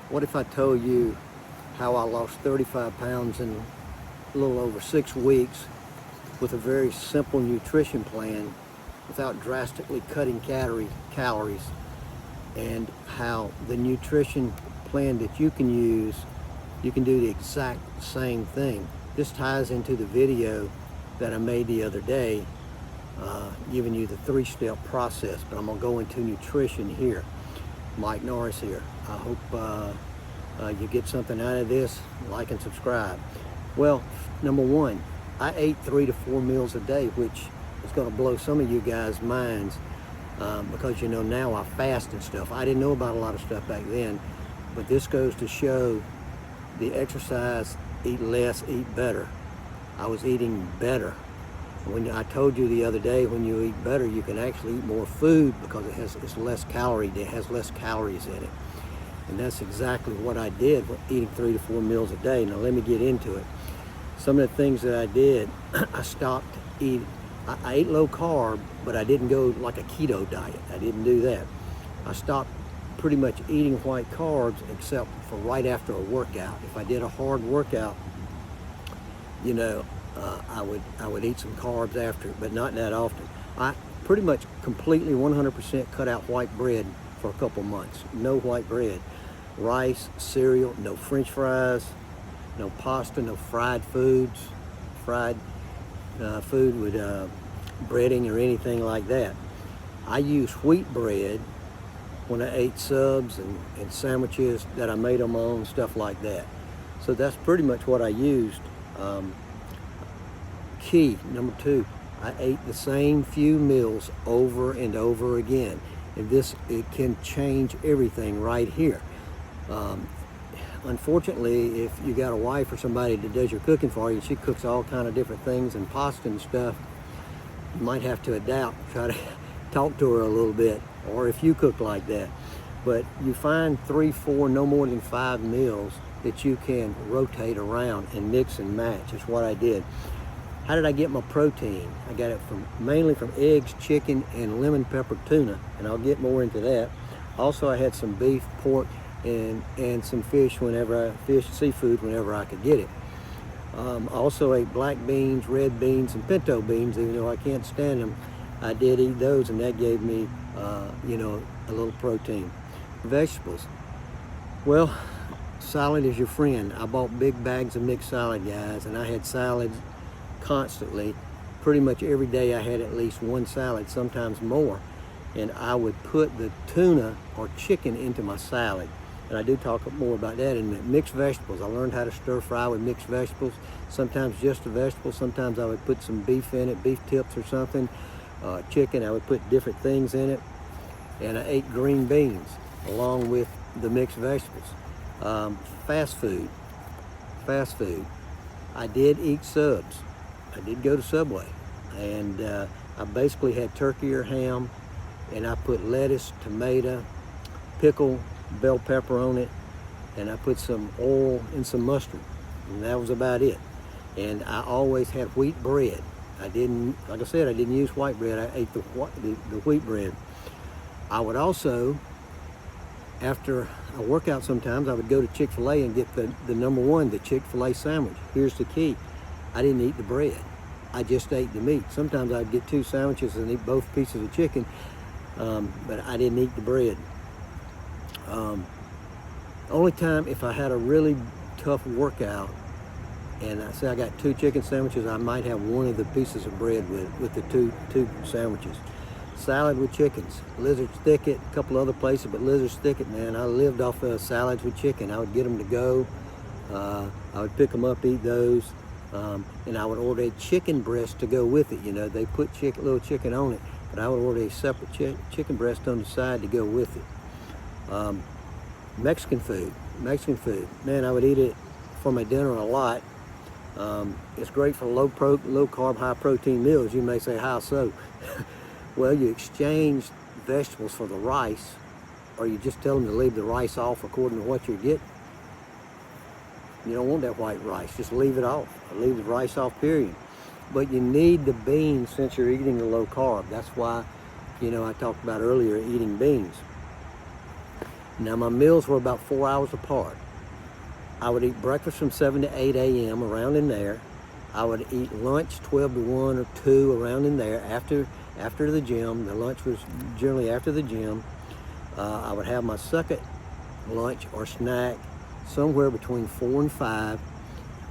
What if I told you how I lost 35 pounds in a little over 6 weeks with a very simple nutrition plan without drastically cutting calories, and how the nutrition plan that you can use, you can do the exact same thing. This ties into the video that I made the other day, giving you the 3-step process, but I'm gonna go into nutrition here. Mike Norris here. I hope you get something out of this. Like and subscribe. Well, number one, I ate 3 to 4 meals a day, which is going to blow some of you guys' minds, because you know now I fast and stuff. I didn't know about a lot of stuff back then, but this goes to show the exercise, eat less, eat better. I was eating better. When I told you the other day, when you eat better, you can actually eat more food because it's less calorie. It has less calories in it, and that's exactly what I did, eating 3 to 4 meals a day. Now let me get into it. Some of the things that I did, I stopped eating. I ate low carb, but I didn't go like a keto diet. I didn't do that. I stopped pretty much eating white carbs except for right after a workout. If I did a hard workout, you know, I would eat some carbs after, but not that often. I pretty much completely 100% cut out white bread for a couple months. No white bread. Rice, cereal, no French fries, no pasta, no fried foods, fried food with breading or anything like that. I use wheat bread when I ate subs and sandwiches that I made on my own, stuff like that. So that's pretty much what I used. Key number 2, I ate the same few meals over and over again, and it can change everything right here. Unfortunately, if you got a wife or somebody that does your cooking for you, she cooks all kind of different things and pasta and stuff, you might have to adapt, try to talk to her a little bit, or if you cook like that. But you find 3, 4, no more than 5 meals that you can rotate around and mix and match. Is what I did. How did I get my protein? I got it mainly from eggs, chicken, and lemon pepper tuna, and I'll get more into that. Also, I had some beef, pork, and some fish seafood whenever I could get it. I also ate black beans, red beans, and pinto beans. Even though I can't stand them, I did eat those, and that gave me, you know, a little protein. Vegetables. Well, salad is your friend. I bought big bags of mixed salad, guys, and I had salads constantly. Pretty much every day I had at least one salad, sometimes more, and I would put the tuna or chicken into my salad, and I do talk more about that in a minute. Mixed vegetables, I learned how to stir fry with mixed vegetables, sometimes just a vegetable, sometimes I would put some beef in it, beef tips or something. Chicken, I would put different things in it, and I ate green beans along with the mixed vegetables. Fast food, I did eat subs. I did go to Subway, and I basically had turkey or ham, and I put lettuce, tomato, pickle, bell pepper on it, and I put some oil and some mustard, and that was about it. And I always had wheat bread. I didn't, like I said, I didn't use white bread. I ate the wheat bread. I would also, after a workout sometimes, I would go to Chick-fil-A and get the number 1, the Chick-fil-A sandwich. Here's the key. I didn't eat the bread. I just ate the meat. Sometimes I'd get 2 sandwiches and eat both pieces of chicken, but I didn't eat the bread. Only time if I had a really tough workout and I say I got 2 chicken sandwiches, I might have 1 of the pieces of bread with the two sandwiches. Salad with chickens. Lizard's Thicket, a couple other places, but Lizard's Thicket, man, I lived off of salads with chicken. I would get them to go. I would pick them up, eat those. And I would order a chicken breast to go with it. You know, they put little chicken on it, but I would order a separate chicken breast on the side to go with it. Mexican food, man, I would eat it for my dinner a lot. It's great for low carb, high protein meals. You may say, how so? Well, you exchange vegetables for the rice, or you just tell them to leave the rice off according to what you're getting. You don't want that white rice, just leave it off. Leave the rice off, period. But you need the beans since you're eating the low carb. That's why, you know, I talked about earlier eating beans. Now my meals were about 4 hours apart. I would eat breakfast from 7 to 8 a.m. around in there. I would eat lunch 12 to 1 or 2 around in there after the gym. The lunch was generally after the gym. I would have my second lunch or snack somewhere between 4 and 5.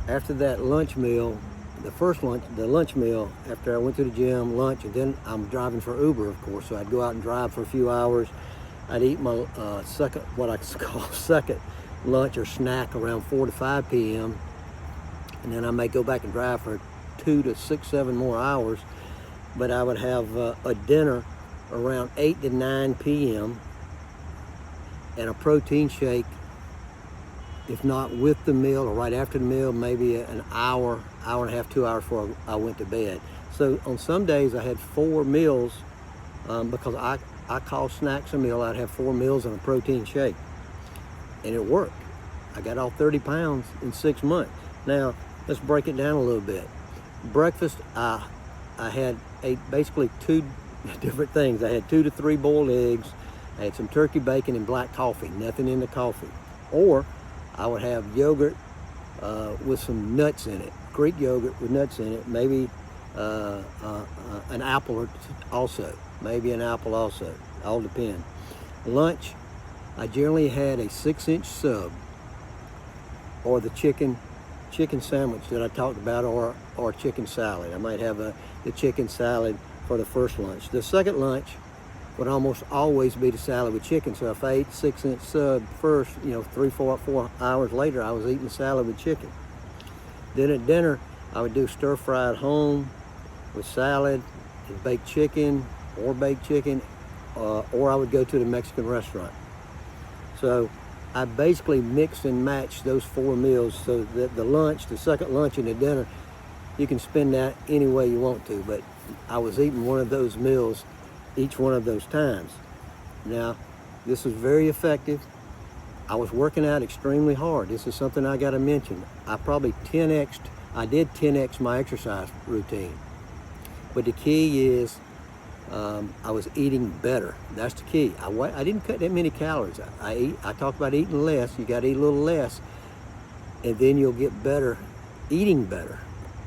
After that lunch meal, the lunch meal, after I went to the gym, lunch, and then I'm driving for Uber, of course, so I'd go out and drive for a few hours. I'd eat my what I call second lunch or snack around 4 to 5 p.m. And then I may go back and drive for 2 to 6, 7 more hours. But I would have a dinner around 8 to 9 p.m. and a protein shake, if not with the meal or right after the meal, maybe an hour and a half, 2 hours before I went to bed. So on some days I had 4 meals because I call snacks a meal. I'd have 4 meals and a protein shake. And it worked. I got off 30 pounds in 6 months. Now, let's break it down a little bit. Breakfast, I ate basically 2 different things. I had 2 to 3 boiled eggs. I had some turkey bacon and black coffee, nothing in the coffee. Or I would have yogurt with some nuts in it, Greek yogurt with nuts in it, maybe an apple also, all depend. Lunch, I generally had a 6-inch sub or the chicken sandwich that I talked about, or chicken salad. I might have the chicken salad for the first lunch. The second lunch would almost always be the salad with chicken. So if I ate 6-inch sub first, 4 hours later, I was eating salad with chicken. Then at dinner, I would do stir fry at home with salad and baked chicken, or I would go to the Mexican restaurant. So I basically mixed and matched those 4 meals so that the lunch, the second lunch, and the dinner, you can spend that any way you want to, but I was eating one of those meals each one of those times. Now, this was very effective. I was working out extremely hard. This is something I gotta mention. I did 10x my exercise routine. But the key is I was eating better. That's the key. I didn't cut that many calories. I talk about eating less. You got to eat a little less, and then you'll get better, eating better,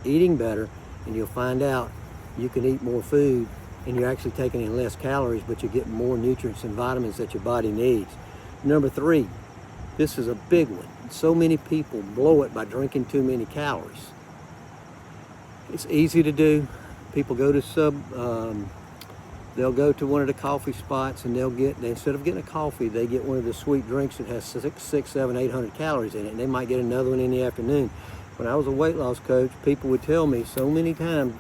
and you'll find out you can eat more food, and you're actually taking in less calories, but you're getting more nutrients and vitamins that your body needs. Number 3, this is a big one. So many people blow it by drinking too many calories. It's easy to do. People go to they'll go to one of the coffee spots, and instead of getting a coffee, they get one of the sweet drinks that has 600, 700, 800 calories in it, and they might get another one in the afternoon. When I was a weight loss coach, people would tell me so many times,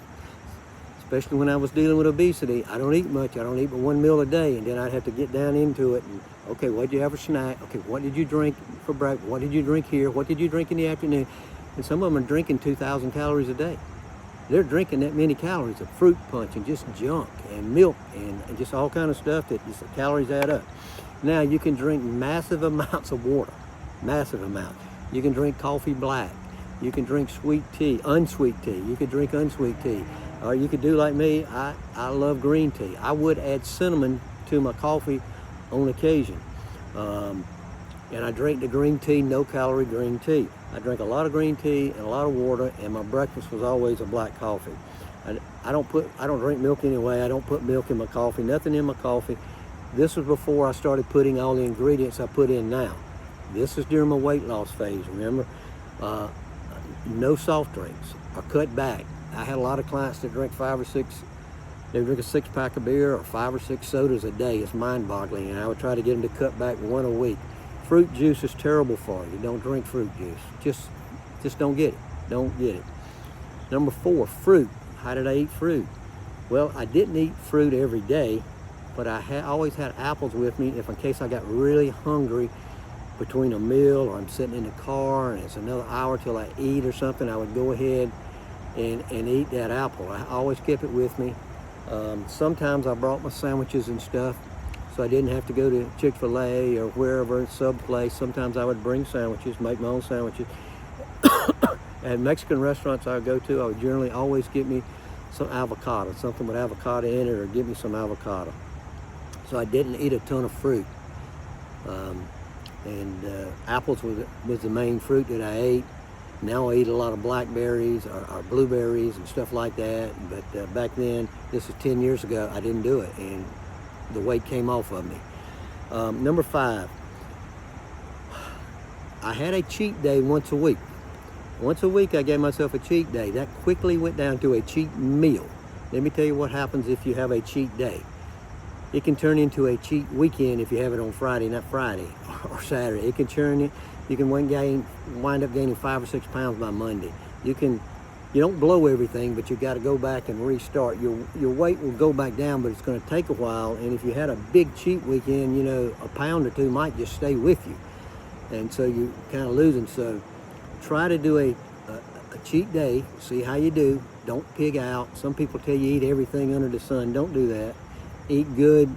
especially when I was dealing with obesity, I don't eat much. I don't eat but 1 meal a day, and then I'd have to get down into it. And okay, what did you have for snack? Okay, what did you drink for breakfast? What did you drink here? What did you drink in the afternoon? And some of them are drinking 2,000 calories a day. They're drinking that many calories of fruit punch and just junk and milk and just all kind of stuff that the calories add up. Now you can drink massive amounts of water, massive amounts. You can drink coffee black. You can drink sweet tea, unsweet tea. You could drink unsweet tea. Or you could do like me, I love green tea. I would add cinnamon to my coffee on occasion. And I drink the green tea, no calorie green tea. I drank a lot of green tea and a lot of water, and my breakfast was always a black coffee. I don't drink milk anyway. I don't put milk in my coffee, nothing in my coffee. This was before I started putting all the ingredients I put in now. This is during my weight loss phase, remember? No soft drinks, or cut back. I had a lot of clients that drink 5 or 6, they drink a 6-pack of beer or 5 or 6 sodas a day. It's mind-boggling, and I would try to get them to cut back 1 a week. Fruit juice is terrible for you. Don't drink fruit juice. Just don't get it. Don't get it. Number 4, fruit. How did I eat fruit? Well, I didn't eat fruit every day, but I always had apples with me if in case I got really hungry between a meal, or I'm sitting in the car and it's another hour till I eat or something. I would go ahead and eat that apple. I always kept it with me. Sometimes I brought my sandwiches and stuff, so I didn't have to go to Chick-fil-A or wherever, sub place. Sometimes I would bring sandwiches, make my own sandwiches. At Mexican restaurants I would go to, I would generally always get me some avocado, something with avocado in it, or give me some avocado. So I didn't eat a ton of fruit. Apples was the main fruit that I ate. Now I eat a lot of blackberries or blueberries and stuff like that. But back then, this is 10 years ago, I didn't do it, and the weight came off of me. Number 5, I had a cheat day once a week. Once a week, I gave myself a cheat day. That quickly went down to a cheat meal. Let me tell you what happens if you have a cheat day. It can turn into a cheat weekend if you have it on Friday, not Friday or Saturday. It can turn it. You can wind up gaining 5 or 6 pounds by Monday. You don't blow everything, but you got to go back and restart. Your weight will go back down, but it's going to take a while. And if you had a big cheat weekend, you know, a pound or 2 might just stay with you, and so you kind of losing. So try to do a cheat day. See how you do. Don't pig out. Some people tell you eat everything under the sun. Don't do that. Eat good.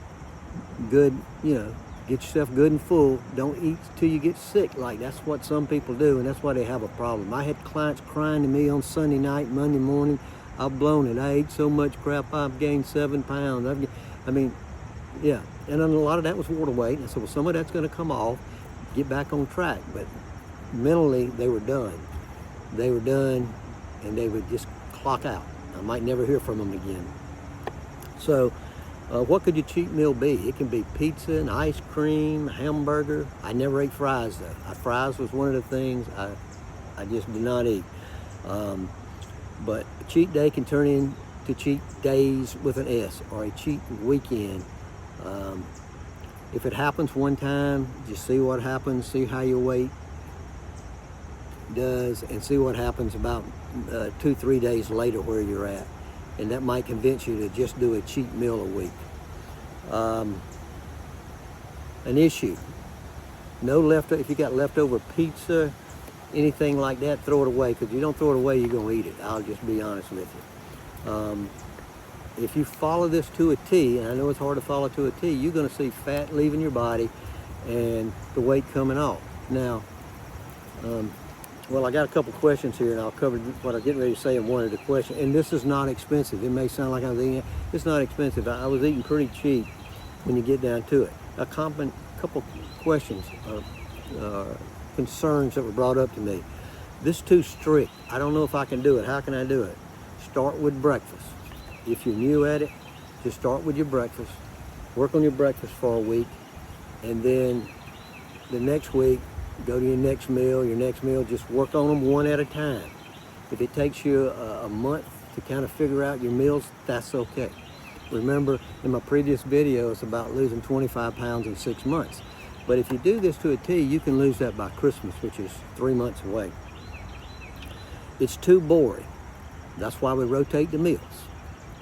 You know, get yourself good and full. Don't eat till you get sick. Like that's what some people do, and that's why they have a problem. I had clients crying to me on Sunday night, Monday morning. I've blown it. I ate so much crap. I've gained 7 pounds. I mean, yeah. And then a lot of that was water weight. And I said, well, some of that's going to come off. Get back on track. But mentally, they were done. They were done, and they would just clock out. I might never hear from them again. So what could your cheat meal be? It can be pizza and ice cream, hamburger. I never ate fries though. Fries was one of the things I just did not eat. But a cheat day can turn into cheat days with an S, or a cheat weekend. If it happens one time, just see what happens, see how your weight does, and see what happens about 2-3 days later where you're at. And that might convince you to just do a cheat meal a week. An issue. If you got leftover pizza, anything like that, throw it away, because if you don't throw it away, you're going to eat it. I'll just be honest with you. If you follow this to a T, and I know it's hard to follow to a T, you're going to see fat leaving your body and the weight coming off. Now, well, I got a couple questions here, and I'll cover what I'm getting ready to say in one of the questions. And this is not expensive. It may sound like I was eating, it's not expensive. I was eating pretty cheap when you get down to it. A couple questions or concerns that were brought up to me. This is too strict. I don't know if I can do it. How can I do it? Start with breakfast. If you're new at it, just start with your breakfast. Work on your breakfast for a week, and then the next week, go to your next meal, just work on them one at a time. If it takes you a month to kind of figure out your meals, that's okay. Remember, in my previous video, it's about losing 25 pounds in 6 months. But if you do this to a T, you can lose that by Christmas, which is 3 months away. It's too boring. That's why we rotate the meals.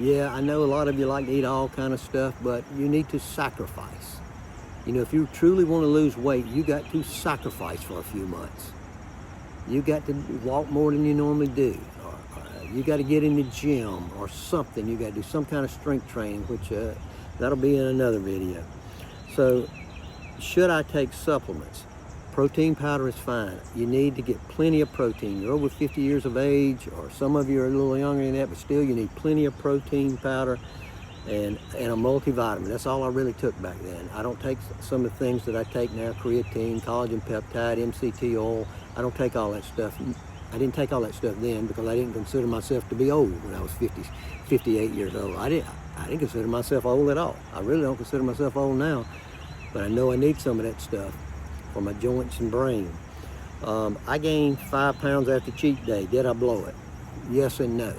Yeah, I know a lot of you like to eat all kind of stuff, but you need to sacrifice. You know, if you truly want to lose weight, you got to sacrifice for a few months. You got to walk more than you normally do. Or you got to get in the gym or something. You got to do some kind of strength training, which that'll be in another video. So, should I take supplements? Protein powder is fine. You need to get plenty of protein. You're over 50 years of age, or some of you are a little younger than that, but still you need plenty of protein powder and a multivitamin. That's all I really took back then. I don't take some of the things that I take now, creatine, collagen peptide, MCT oil. I don't take all that stuff. I didn't take all that stuff then because I didn't consider myself to be old when I was 58 years old. I didn't consider myself old at all. I really don't consider myself old now, but I know I need some of that stuff for my joints and brain. I gained 5 pounds after cheat day. Did I blow it? Yes and no.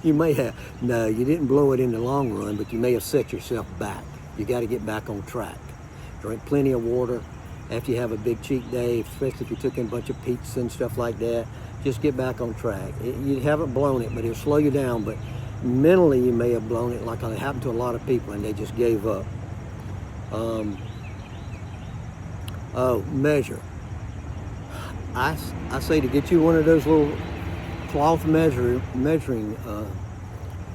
You may have. No, you didn't blow it in the long run, but you may have set yourself back. You got to get back on track. Drink plenty of water after you have a big cheat day, especially if you took in a bunch of pizza and stuff like that. Just get back on track. You haven't blown it, but it'll slow you down. But mentally, you may have blown it, like it happened to a lot of people, and they just gave up. Measure. I say to get you one of those little cloth measuring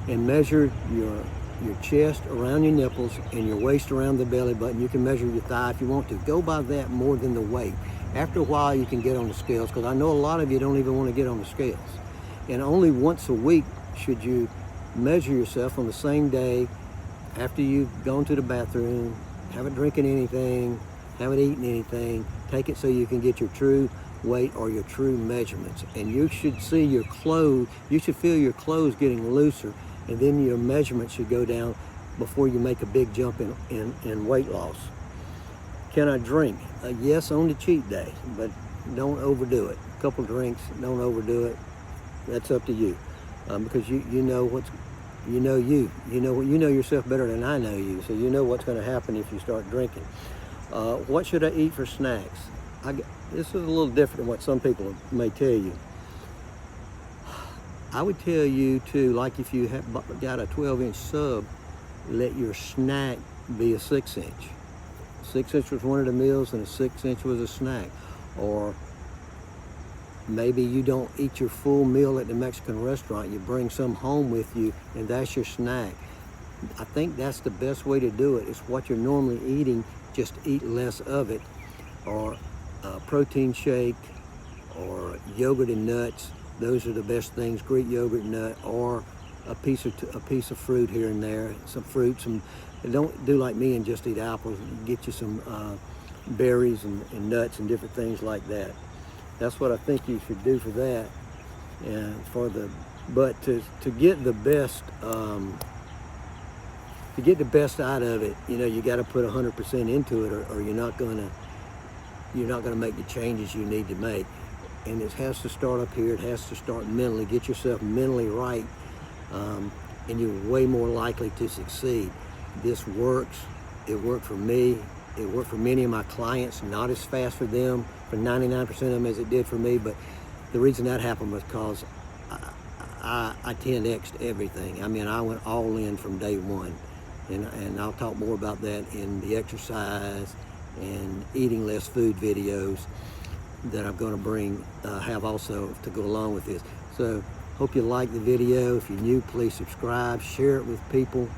and measure your chest around your nipples and your waist around the belly button. You can measure your thigh if you want to. Go by that more than the weight. After a while, you can get on the scales, because I know a lot of you don't even want to get on the scales. And only once a week should you measure yourself on the same day after you've gone to the bathroom, haven't drinking anything, haven't eaten anything. Take it so you can get your true weight or your true measurements. And you should see your clothes, you should feel your clothes getting looser, and then your measurements should go down before you make a big jump in weight loss. Can I drink? Yes, on the cheat day, but don't overdo it. A couple drinks, don't overdo it. That's up to you, because you know what's, you know yourself better than I know you, so you know what's going to happen if you start drinking. What should I eat for snacks? This is a little different than what some people may tell you. I would tell you to, like if you have got a 12-inch sub, let your snack be a 6-inch. 6-inch was one of the meals and a 6-inch was a snack. Or maybe you don't eat your full meal at the Mexican restaurant, you bring some home with you and that's your snack. I think that's the best way to do it. It's what you're normally eating, just eat less of it. Or a protein shake, or yogurt and nuts. Those are the best things, Greek yogurt and nut, or a piece of fruit here and there, some fruit, don't do like me and just eat apples. Get you some berries and nuts and different things like that. That's what I think you should do for that. And but to get the best out of it, you got to put 100% into it, or you're not going to make the changes you need to make. And it has to start up here. It has to start mentally. Get yourself mentally right, and you're way more likely to succeed. This works. It worked for me. It worked for many of my clients. Not as fast for them, for 99% of them, as it did for me. But the reason that happened was because I 10x'd everything. I mean, I went all in from day one. And I'll talk more about that in the exercise and eating less food videos that I'm going to have also to go along with this. So hope you like the video. If you're new, please subscribe, share it with people,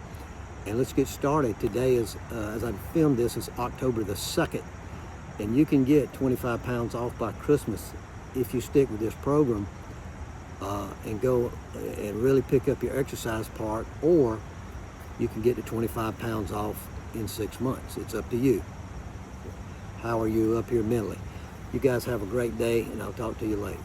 and let's get started. Today is, as I filmed this, is October the 2nd, and you can get 25 pounds off by Christmas if you stick with this program and go and really pick up your exercise part, or you can get to 25 pounds off in 6 months. It's up to you. How are you up here mentally? You guys have a great day, and I'll talk to you later.